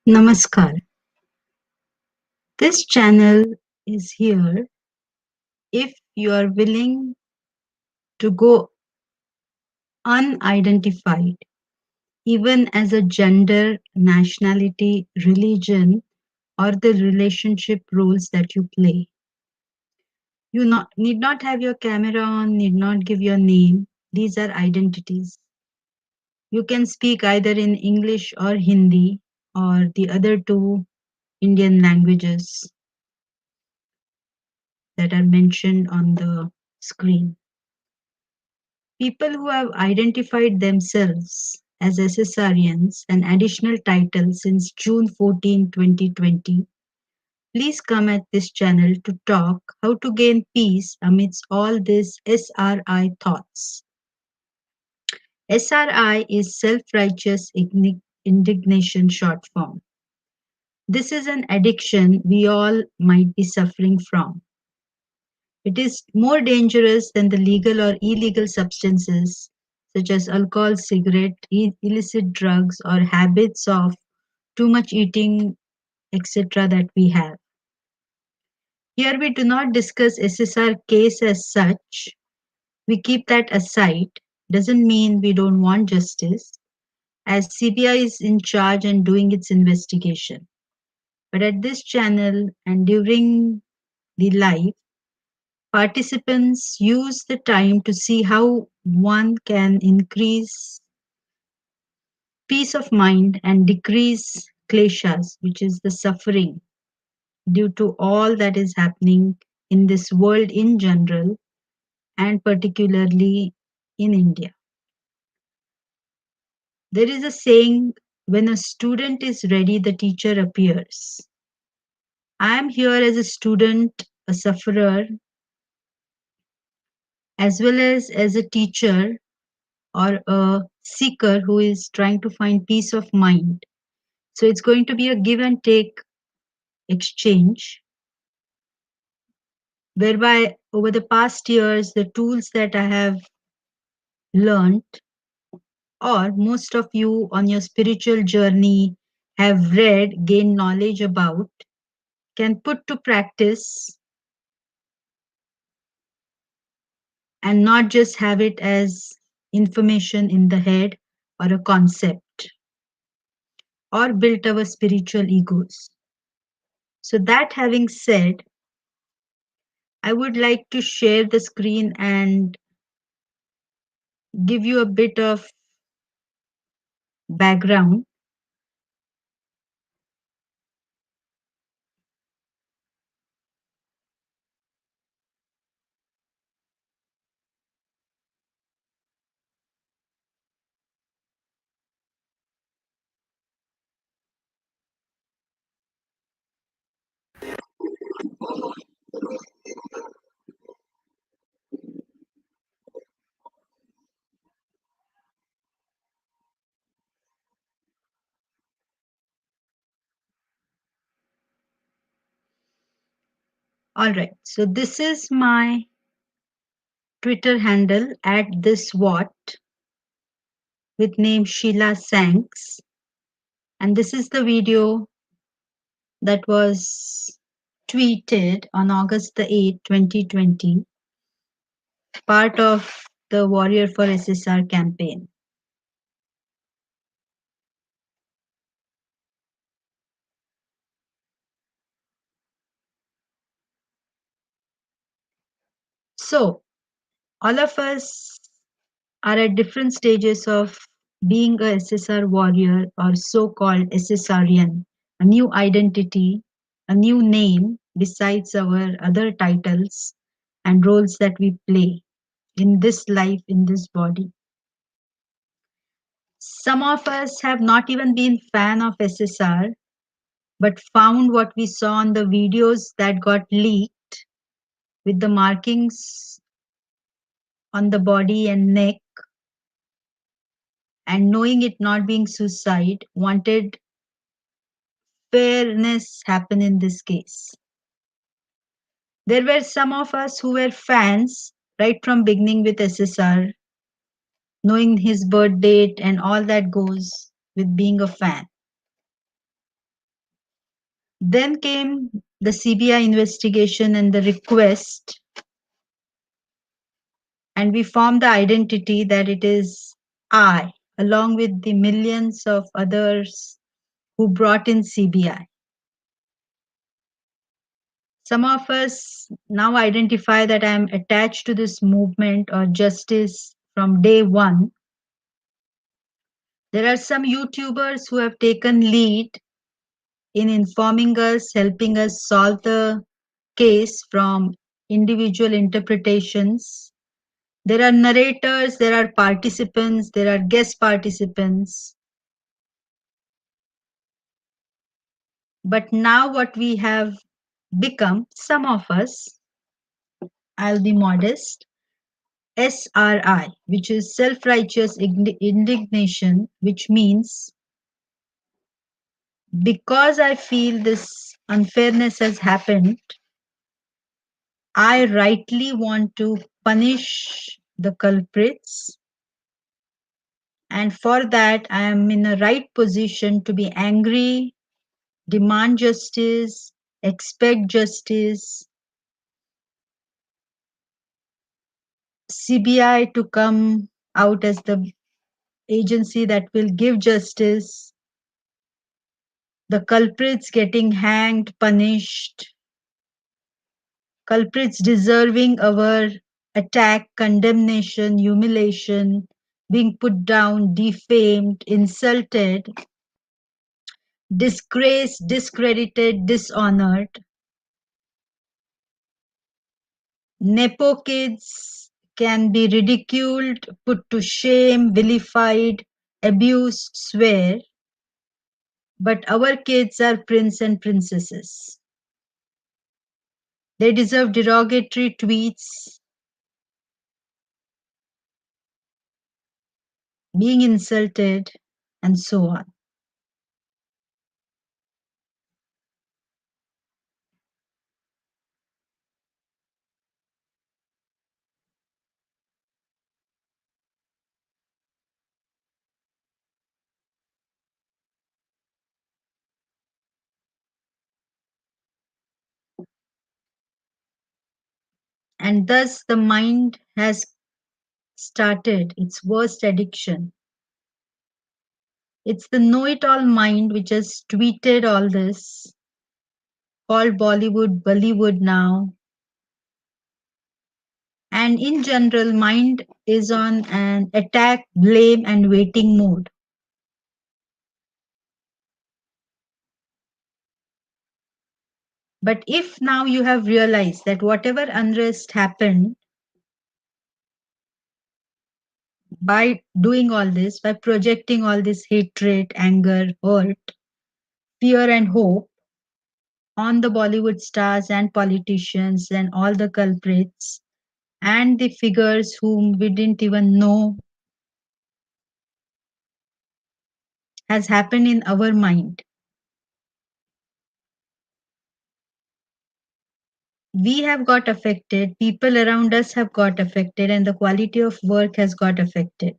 Namaskar. This channel is here if you are willing to go unidentified, even as a gender, nationality, religion, or the relationship roles that you play. Need not have your camera on, need not give your name. These are identities. You can speak either in English or Hindi or the other two Indian languages that are mentioned on the screen. People who have identified themselves as SSRians, an additional title since June 14, 2020, please come at this channel to talk how to gain peace amidst all these SRI thoughts. SRI is self-righteous indignation short form. This is an addiction we all might be suffering from. It is more dangerous than the legal or illegal substances such as alcohol, cigarette, illicit drugs, or habits of too much eating, etc. that we have. Here we do not discuss SSR case as such. We keep that aside. Doesn't mean we don't want justice, as CBI is in charge and doing its investigation. But at this channel and during the live, participants use the time to see how one can increase peace of mind and decrease kleshas, which is the suffering due to all that is happening in this world in general and particularly in India. There is a saying, when a student is ready, the teacher appears. I am here as a student, a sufferer, as well as a teacher or a seeker who is trying to find peace of mind. So it's going to be a give and take exchange, whereby over the past years, the tools that I have learned, or most of you on your spiritual journey have read, gained knowledge about, can put to practice and not just have it as information in the head or a concept or built our spiritual egos. So, that having said, I would like to share the screen and give you a bit of background. All right, so this is my Twitter handle at this what with name Sheila Sanks, and this is the video that was tweeted on August the 8th, 2020, part of the Warrior for SSR campaign. So, all of us are at different stages of being a SSR warrior or so-called SSRian, a new identity, a new name besides our other titles and roles that we play in this life, in this body. Some of us have not even been fan of SSR, but found what we saw on the videos that got leaked with the markings on the body and neck, and knowing it not being suicide, wanted fairness happen in this case. There were some of us who were fans right from beginning with SSR, knowing his birth date and all that goes with being a fan. Then came the CBI investigation and the request, and we formed the identity that it is I, along with the millions of others who brought in CBI. Some of us now identify that I am attached to this movement or justice from day one. There are some YouTubers who have taken lead in informing us, helping us solve the case from individual interpretations. There are narrators, there are participants, there are guest participants. But now, what we have become, some of us, I'll be modest, SRI, which is self righteous indignation, which means because I feel this unfairness has happened, I rightly want to punish the culprits. And for that, I am in a right position to be angry, demand justice, expect justice, CBI to come out as the agency that will give justice, the culprits getting hanged, punished, culprits deserving our attack, condemnation, humiliation, being put down, defamed, insulted, disgraced, discredited, dishonored. Nepo kids can be ridiculed, put to shame, vilified, abused, swear, but our kids are prince and princesses. They deserve derogatory tweets, being insulted, and so on. And thus the mind has started its worst addiction. It's the know it all mind which has tweeted all this, called Bollywood, Bollywood now. And in general, mind is on an attack, blame, and waiting mode. But if now you have realized that whatever unrest happened by doing all this, by projecting all this hatred, anger, hurt, fear, and hope on the Bollywood stars and politicians and all the culprits and the figures whom we didn't even know has happened in our mind. We have got affected, people around us have got affected, and the quality of work has got affected.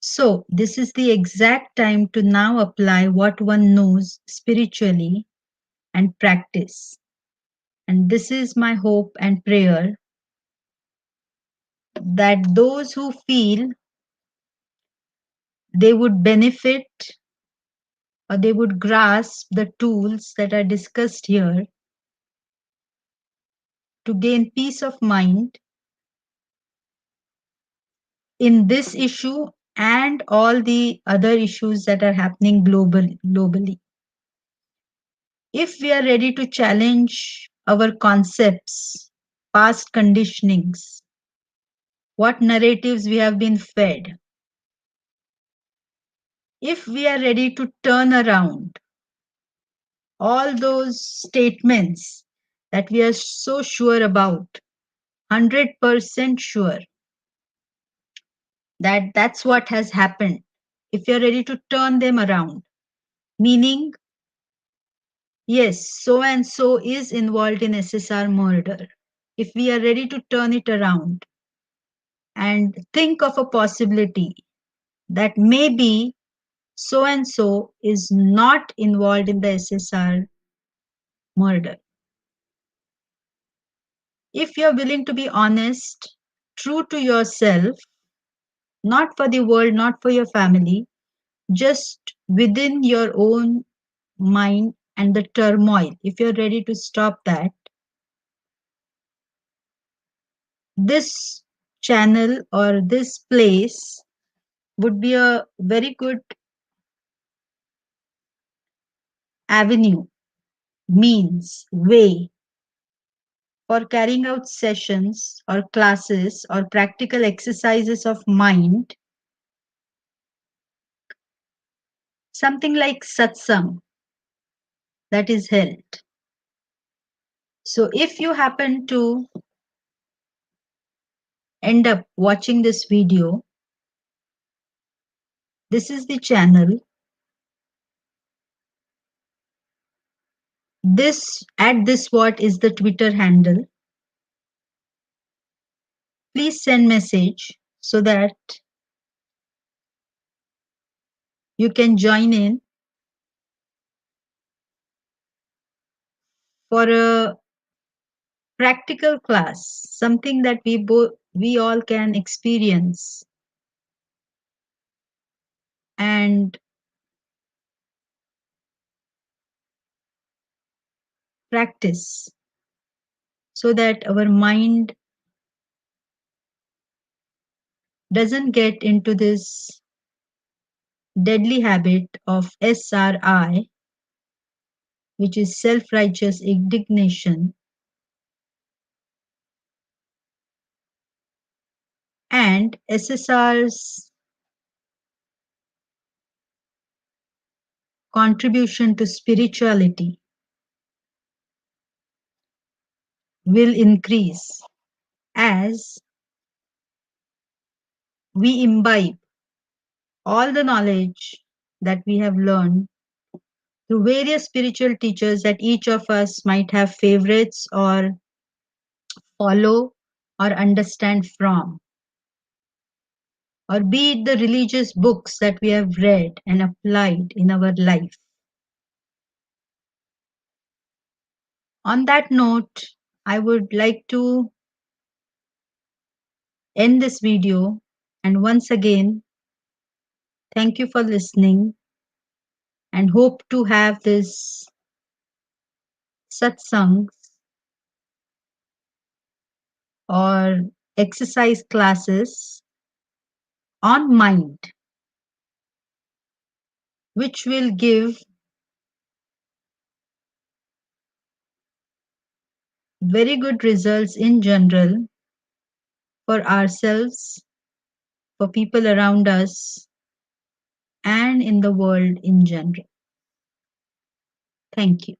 So, this is the exact time to now apply what one knows spiritually and practice. And this is my hope and prayer that those who feel they would benefit or they would grasp the tools that are discussed here to gain peace of mind in this issue and all the other issues that are happening globally. If we are ready to challenge our concepts, past conditionings, what narratives we have been fed, if we are ready to turn around all those statements that we are so sure about, 100% sure that that's what has happened, if you're ready to turn them around, meaning, yes, so and so is involved in SSR murder, if we are ready to turn it around and think of a possibility that maybe so and so is not involved in the SSR murder. If you're willing to be honest, true to yourself, not for the world, not for your family, just within your own mind and the turmoil, if you're ready to stop that, this channel or this place would be a very good avenue, means, way for carrying out sessions or classes or practical exercises of mind, something like satsang that is held. So if you happen to end up watching this video, this is the channel. This at this what is the Twitter handle. Please send message so that you can join in for a practical class, something that we all can experience and practice so that our mind doesn't get into this deadly habit of SRI, which is self-righteous indignation, and SSR's contribution to spirituality will increase as we imbibe all the knowledge that we have learned through various spiritual teachers that each of us might have favorites or follow or understand from, or be it the religious books that we have read and applied in our life. On that note, I would like to end this video and once again thank you for listening and hope to have this satsangs or exercise classes on mind, which will give very good results in general for ourselves, for people around us, and in the world in general. Thank you.